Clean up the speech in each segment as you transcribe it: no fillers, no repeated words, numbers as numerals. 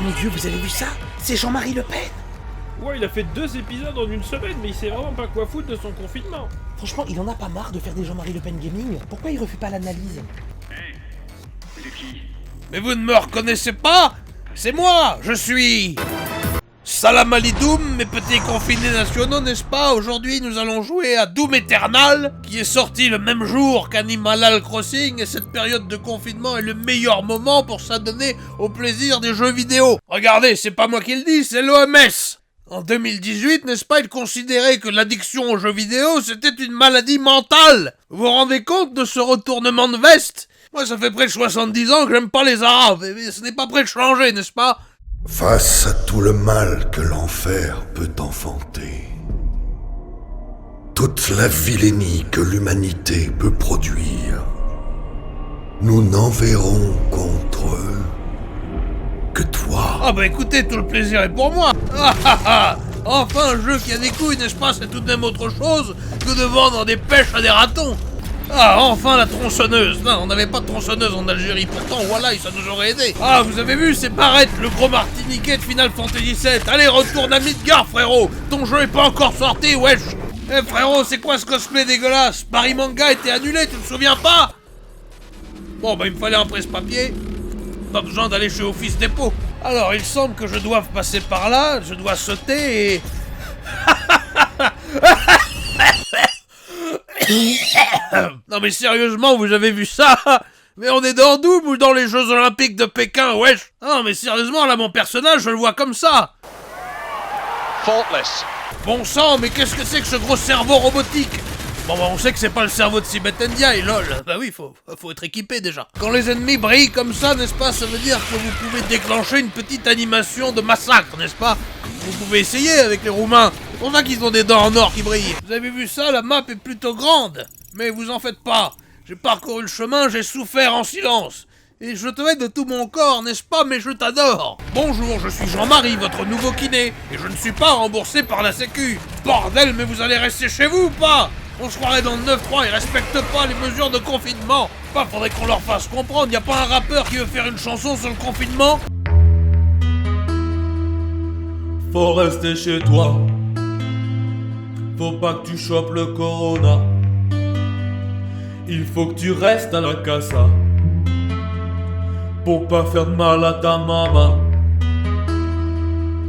mon Dieu, vous avez vu ça? C'est Jean-Marie Le Pen! Ouais, il a fait 2 épisodes en une semaine, mais il sait vraiment pas quoi foutre de son confinement. Franchement, il en a pas marre de faire des Jean-Marie Le Pen Gaming. Pourquoi il refait pas l'analyse? C'est qui? Mais vous ne me reconnaissez pas? C'est moi, je suis... Salam alidoum, mes petits confinés nationaux, n'est-ce pas? Aujourd'hui, nous allons jouer à Doom Eternal, qui est sorti le même jour qu'Animal Crossing, et cette période de confinement est le meilleur moment pour s'adonner au plaisir des jeux vidéo. Regardez, c'est pas moi qui le dis, c'est l'OMS. En 2018, n'est-ce pas, il considérait que l'addiction aux jeux vidéo, c'était une maladie mentale. Vous vous rendez compte de ce retournement de veste? Moi, ça fait près de 70 ans que j'aime pas les Arabes, et ce n'est pas prêt de changer, n'est-ce pas? Face à tout le mal que l'enfer peut enfanter, toute la vilainie que l'humanité peut produire, nous n'enverrons contre eux que toi. Ah bah écoutez, tout le plaisir est pour moi. Ah ah ah. Enfin un jeu qui a des couilles, n'est-ce pas? C'est tout de même autre chose que de vendre des pêches à des ratons. Ah, enfin la tronçonneuse. Non, on n'avait pas de tronçonneuse en Algérie, pourtant voilà, ça nous aurait aidé. Ah, vous avez vu, c'est Barrett, le gros martiniquet de Final Fantasy VII. Allez, retourne à Midgar, frérot. Ton jeu est pas encore sorti, wesh. Eh frérot, c'est quoi ce cosplay dégueulasse? Paris Manga était annulé, tu te souviens pas? Bon, bah il me fallait un presse-papier. Pas besoin d'aller chez Office Dépôt. Alors, il semble que je doive passer par là, je dois sauter et... Non mais sérieusement, vous avez vu ça? Mais on est dans Doom ou dans les Jeux Olympiques de Pékin, wesh? Non mais sérieusement, là mon personnage, je le vois comme ça. Faultless. Bon sang, mais qu'est-ce que c'est que ce gros cerveau robotique? Bon bah on sait que c'est pas le cerveau de Sibeth Ndiaye, lol. Bah oui, faut être équipé déjà. Quand les ennemis brillent comme ça, n'est-ce pas, ça veut dire que vous pouvez déclencher une petite animation de massacre, n'est-ce pas? Vous pouvez essayer avec les Roumains. C'est pour ça qu'ils ont des dents en or qui brillent. Vous avez vu ça, la map est plutôt grande. Mais vous en faites pas. J'ai parcouru le chemin, j'ai souffert en silence. Et je te hais de tout mon corps, n'est-ce pas, mais je t'adore. Bonjour, je suis Jean-Marie, votre nouveau kiné. Et je ne suis pas remboursé par la sécu. Bordel, mais vous allez rester chez vous ou pas? On se croirait dans le 9-3, ils respectent pas les mesures de confinement. Pas faudrait qu'on leur fasse comprendre, y a pas un rappeur qui veut faire une chanson sur le confinement? Faut rester chez toi. Faut pas que tu chopes le corona. Il faut que tu restes à la casa. Pour pas faire de mal à ta maman.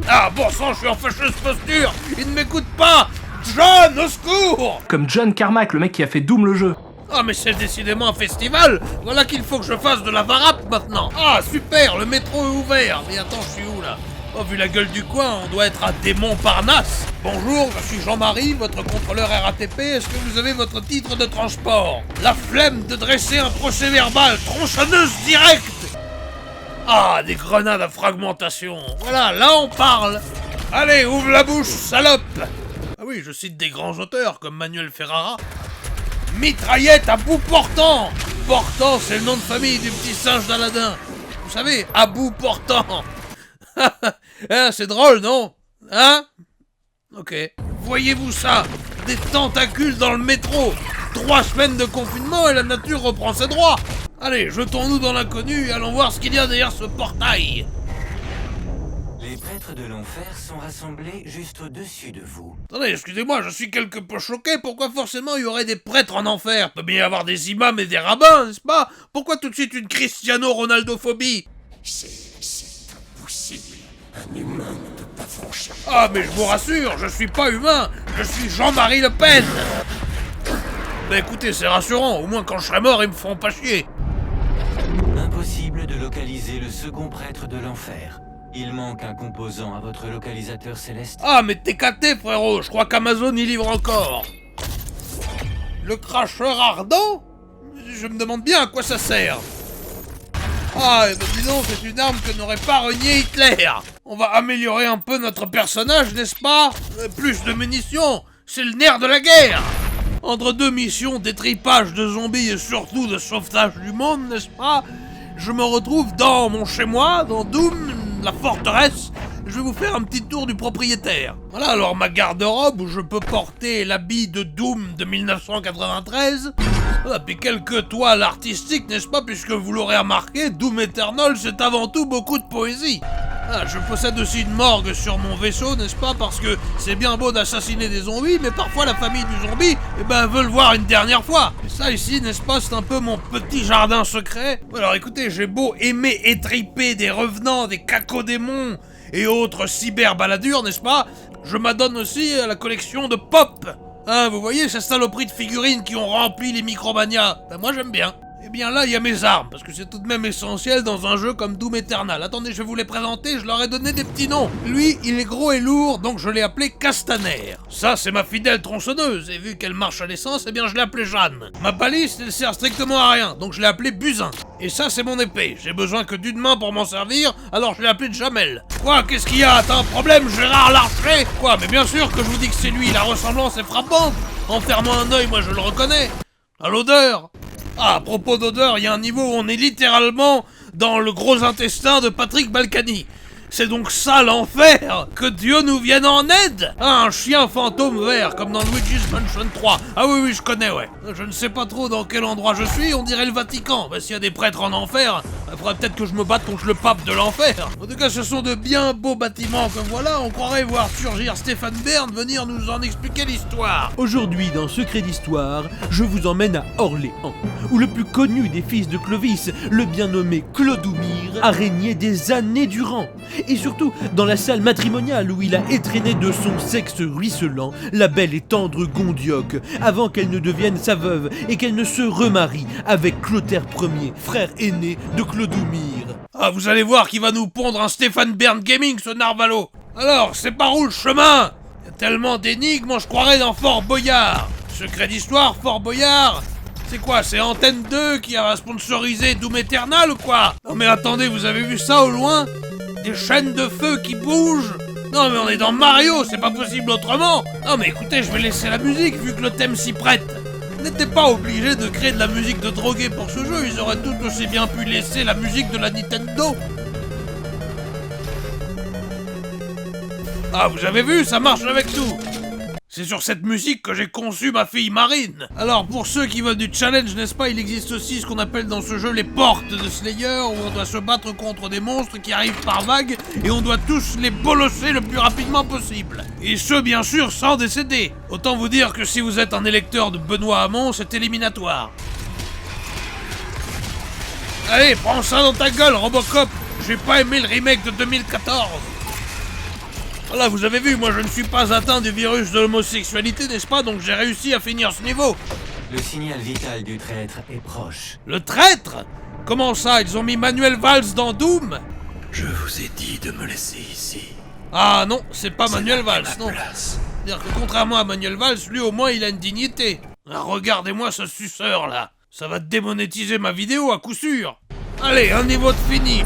Ah bon sang, je suis en fâcheuse posture. Il ne m'écoute pas. John, au secours! Comme John Carmack, le mec qui a fait Doom le jeu. Ah mais c'est décidément un festival. Voilà qu'il faut que je fasse de la varap maintenant. Ah super, le métro est ouvert. Mais attends, je suis où là? Oh, vu la gueule du coin, on doit être à Montparnasse. Bonjour, je suis Jean-Marie, votre contrôleur RATP. Est-ce que vous avez votre titre de transport? La flemme de dresser un procès-verbal. Tronçonneuse directe. Ah, des grenades à fragmentation. Voilà, là on parle. Allez, ouvre la bouche, salope. Ah oui, je cite des grands auteurs comme Manuel Ferrara. Mitraillette à bout portant. Portant, c'est le nom de famille du petit singe d'Aladin. Vous savez, à bout portant. Hein, c'est drôle, non? Hein? Ok. Voyez-vous ça? Des tentacules dans le métro. 3 semaines de confinement et la nature reprend ses droits. Allez, jetons-nous dans l'inconnu et allons voir ce qu'il y a derrière ce portail. Les prêtres de l'enfer sont rassemblés juste au-dessus de vous. Attendez, excusez-moi, je suis quelque peu choqué. Pourquoi forcément il y aurait des prêtres en enfer? Peut bien y avoir des imams et des rabbins, n'est-ce pas? Pourquoi tout de suite une Cristiano-Ronaldo-phobie? C'est impossible. Un humain ne peut pas franchir. Ah, mais je vous rassure, je suis pas humain. Je suis Jean-Marie Le Pen. Bah écoutez, c'est rassurant. Au moins quand je serai mort, ils me feront pas chier. Impossible de localiser le second prêtre de l'enfer. Il manque un composant à votre localisateur céleste. Ah, mais t'es caté, frérot. Je crois qu'Amazon y livre encore. Le cracheur ardent? Je me demande bien à quoi ça sert. Ah, et ben dis donc, c'est une arme que n'aurait pas renié Hitler. On va améliorer un peu notre personnage, n'est-ce pas? Plus de munitions, c'est le nerf de la guerre. Entre 2 missions d'étripage de zombies et surtout de sauvetage du monde, n'est-ce pas? Je me retrouve dans mon chez-moi, dans Doom, la forteresse. Je vais vous faire un petit tour du propriétaire. Voilà alors ma garde-robe où je peux porter l'habit de Doom de 1993. Voilà, puis quelques toiles artistiques, n'est-ce pas? Puisque vous l'aurez remarqué, Doom Eternal c'est avant tout beaucoup de poésie. Ah, je possède aussi une morgue sur mon vaisseau, n'est-ce pas? Parce que c'est bien beau d'assassiner des zombies, mais parfois la famille du zombie, veut le voir une dernière fois. Et ça ici, n'est-ce pas, c'est un peu mon petit jardin secret. Alors écoutez, j'ai beau aimer étriper des revenants, des cacodémons et autres cyber-baladures, n'est-ce pas? Je m'adonne aussi à la collection de pop. Ah, vous voyez ces saloperies de figurines qui ont rempli les Micromania? Moi j'aime bien. Eh bien là, il y a mes armes, parce que c'est tout de même essentiel dans un jeu comme Doom Eternal. Attendez, je vais vous les présenter, je leur ai donné des petits noms. Lui, il est gros et lourd, donc je l'ai appelé Castaner. Ça, c'est ma fidèle tronçonneuse, et vu qu'elle marche à l'essence, eh bien je l'ai appelée Jeanne. Ma baliste, elle sert strictement à rien, donc je l'ai appelée Buzyn. Et ça, c'est mon épée. J'ai besoin que d'une main pour m'en servir, alors je l'ai appelée Jamel. Quoi, qu'est-ce qu'il y a? T'as un problème, Gérard Larcher? Quoi, mais bien sûr que je vous dis que c'est lui, la ressemblance est frappante. En fermant un œil, moi je le reconnais. À l'odeur. Ah, à propos d'odeur, il y a un niveau où on est littéralement dans le gros intestin de Patrick Balkany. C'est donc ça l'enfer! Que Dieu nous vienne en aide! Ah, un chien fantôme vert, comme dans Luigi's Mansion 3. Ah oui, je connais, ouais. Je ne sais pas trop dans quel endroit je suis, on dirait le Vatican. S'il y a des prêtres en enfer, il faudrait peut-être que je me batte contre le pape de l'enfer. En tout cas, ce sont de bien beaux bâtiments comme voilà, on croirait voir surgir Stéphane Bern venir nous en expliquer l'histoire. Aujourd'hui, dans Secret d'Histoire, je vous emmène à Orléans, où le plus connu des fils de Clovis, le bien nommé Clodomir, a régné des années durant. Et surtout dans la salle matrimoniale où il a étrenné de son sexe ruisselant la belle et tendre Gondioque avant qu'elle ne devienne sa veuve et qu'elle ne se remarie avec Clotaire Ier, frère aîné de Clodomir. Ah, vous allez voir qu'il va nous pondre un Stéphane Bern Gaming, ce narvalo. Alors, c'est par où le chemin? Il y a tellement d'énigmes, je croirais dans Fort Boyard. Secret d'Histoire, Fort Boyard. C'est quoi, c'est Antenne 2 qui a sponsorisé Doom Eternal ou quoi? Non mais attendez, vous avez vu ça au loin? Des chaînes de feu qui bougent? Non mais on est dans Mario, c'est pas possible autrement. Non mais écoutez, je vais laisser la musique vu que le thème s'y prête. Ils n'étaient pas obligés de créer de la musique de drogué pour ce jeu, ils auraient tout aussi bien pu laisser la musique de la Nintendo. Ah, vous avez vu, ça marche avec tout. C'est sur cette musique que j'ai conçu ma fille Marine. Alors, pour ceux qui veulent du challenge, n'est-ce pas, il existe aussi ce qu'on appelle dans ce jeu les portes de Slayer, où on doit se battre contre des monstres qui arrivent par vagues, et on doit tous les bolosser le plus rapidement possible. Et ce, bien sûr, sans décéder. Autant vous dire que si vous êtes un électeur de Benoît Hamon, c'est éliminatoire. Allez, prends ça dans ta gueule, Robocop. J'ai pas aimé le remake de 2014. Voilà, vous avez vu, moi je ne suis pas atteint du virus de l'homosexualité, n'est-ce pas? Donc j'ai réussi à finir ce niveau. Le signal vital du traître est proche. Le traître? Comment ça? Ils ont mis Manuel Valls dans Doom? Je vous ai dit de me laisser ici. Ah non, c'est pas Manuel Valls, non. C'est-à-dire que contrairement à Manuel Valls, lui au moins il a une dignité. Ah, regardez-moi ce suceur là. Ça va démonétiser ma vidéo à coup sûr. Allez, un niveau de fini.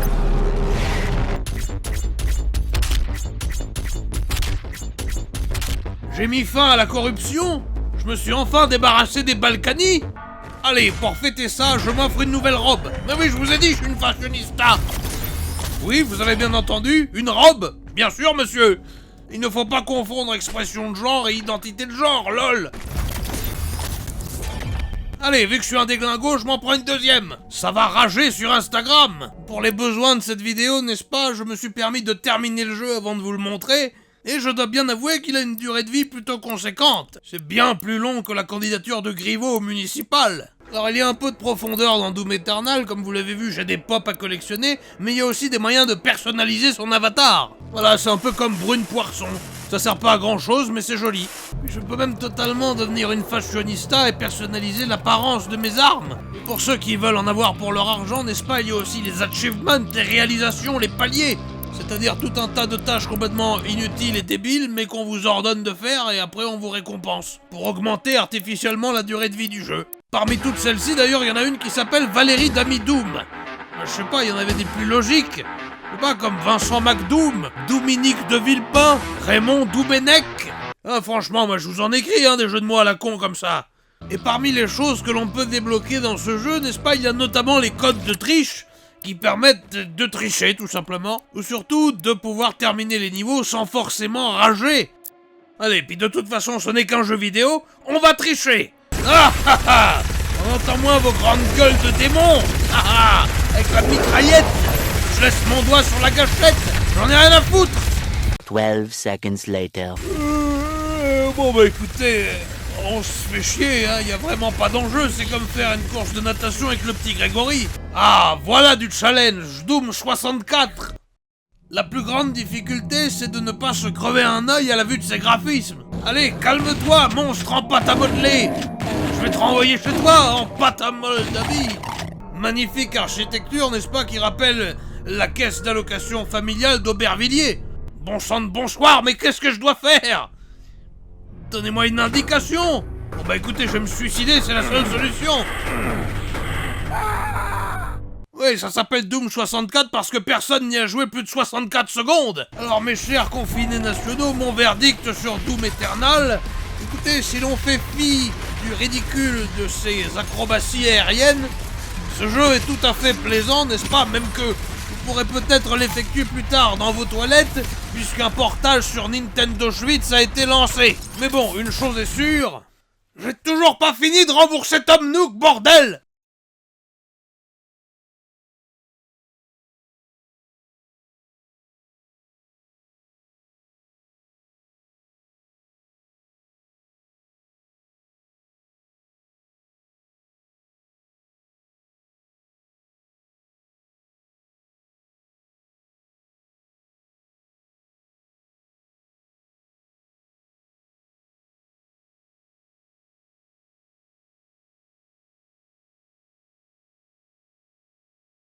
J'ai mis fin à la corruption. Je me suis enfin débarrassé des Balkany. Allez, pour fêter ça, je m'offre une nouvelle robe. Mais oui, je vous ai dit, je suis une fashionista. Oui, vous avez bien entendu, une robe. Bien sûr, monsieur. Il ne faut pas confondre expression de genre et identité de genre, lol. Allez, vu que je suis un déglingo, je m'en prends une deuxième. Ça va rager sur Instagram. Pour les besoins de cette vidéo, n'est-ce pas, je me suis permis de terminer le jeu avant de vous le montrer. Et je dois bien avouer qu'il a une durée de vie plutôt conséquente. C'est bien plus long que la candidature de Griveaux au municipal. Alors il y a un peu de profondeur dans Doom Eternal, comme vous l'avez vu, j'ai des pop à collectionner, mais il y a aussi des moyens de personnaliser son avatar. Voilà, c'est un peu comme Brune Poisson. Ça sert pas à grand chose, mais c'est joli. Je peux même totalement devenir une fashionista et personnaliser l'apparence de mes armes. Et pour ceux qui veulent en avoir pour leur argent, n'est-ce pas, il y a aussi les achievements, les réalisations, les paliers. C'est-à-dire tout un tas de tâches complètement inutiles et débiles, mais qu'on vous ordonne de faire et après on vous récompense. Pour augmenter artificiellement la durée de vie du jeu. Parmi toutes celles-ci, d'ailleurs, il y en a une qui s'appelle Valérie Damidoum. Je sais pas, il y en avait des plus logiques. Je sais pas, comme Vincent McDoom, Dominique de Villepin, Raymond Doumènec. Ah, franchement, moi je vous en écris, des jeux de mots à la con comme ça. Et parmi les choses que l'on peut débloquer dans ce jeu, n'est-ce pas, il y a notamment les codes de triche, qui permettent de tricher, tout simplement. Ou surtout, de pouvoir terminer les niveaux sans forcément rager. Allez, puis de toute façon, ce n'est qu'un jeu vidéo, on va tricher. Ah ah ah! On entend moins vos grandes gueules de démons. Ah ah! Avec la mitraillette, je laisse mon doigt sur la gâchette. J'en ai rien à foutre. 12 seconds later. Bon bah écoutez, on se fait chier, hein, y a vraiment pas d'enjeu, c'est comme faire une course de natation avec le petit Grégory. Ah, voilà du challenge, Doom 64. La plus grande difficulté, c'est de ne pas se crever un œil à la vue de ces graphismes. Allez, calme-toi, monstre en pâte à modeler. Je vais te renvoyer chez toi, en pâte à Moldavie. Magnifique architecture, n'est-ce pas, qui rappelle la caisse d'allocation familiale d'Aubervilliers. Bon sang de bonsoir, mais qu'est-ce que je dois faire? Donnez-moi une indication. Bon bah écoutez, je vais me suicider, c'est la seule solution. Oui, ça s'appelle Doom 64 parce que personne n'y a joué plus de 64 secondes. Alors mes chers confinés nationaux, mon verdict sur Doom Eternal, écoutez, si l'on fait fi du ridicule de ces acrobaties aériennes, ce jeu est tout à fait plaisant, n'est-ce pas? Même que vous pourrez peut-être l'effectuer plus tard dans vos toilettes, puisqu'un portage sur Nintendo Switch a été lancé. Mais bon, une chose est sûre, j'ai toujours pas fini de rembourser Tom Nook, bordel!